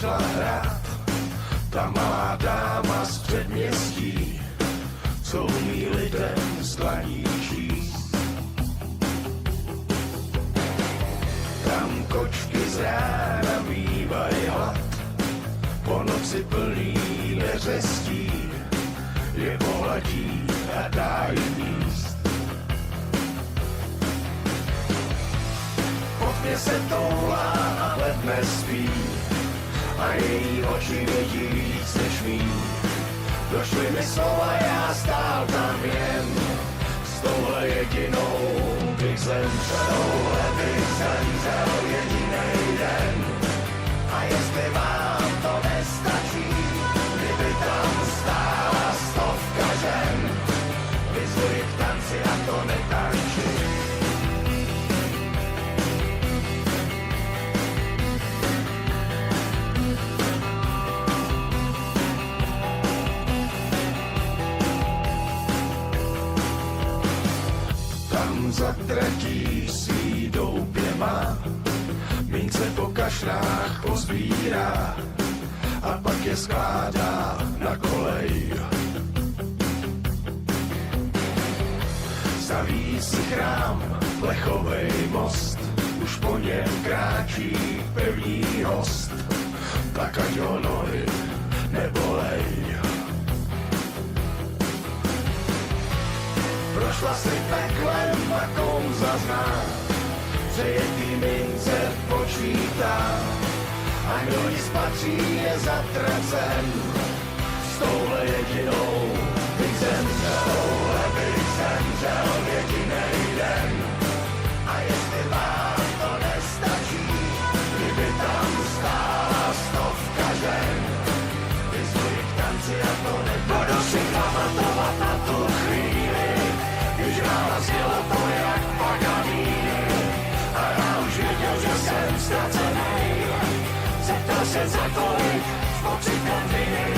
šla hrát, ta malá dáma z předměstí, co umí lidem z dlaní číst. Tam kočky z rána mývají hlad, po noci plný neřestí, je pohladí a dá jim jíst. Pod mě se toulá a ledne spí, a její oči vědí víc než mý. Došly mi slova, já stál tam jen, s touhle jedinou bych zemřel. Touhle bych zemřel jedinej den, a jestli vám to nestačí, kdyby tam stála stovka žen, vyzvuji k tanci a to netančí. Za tratí svý doupě má, mince po kašrách pozbírá a pak je skládá na kolej. Staví si chrám, plechovej most, už po něm kráčí pevný host, tak ať ho nohy nebolej. Prošla si peklem a kouza zná, přejetý mince počítá, a kdo jí spatří je zatracen, s touhle jedinou bych zemřel. Touhle bych zemřel jedinej den, a jestli vám to nestačí, kdyby tam stála stovka žen, vyzvuji k tanci a to nebudu si pamatovat na tu chvíli, když rána zněla to jak Paganini, a já už věděl, že jsem ztracenej. Zeptal se za kolik, s pokřikem viny,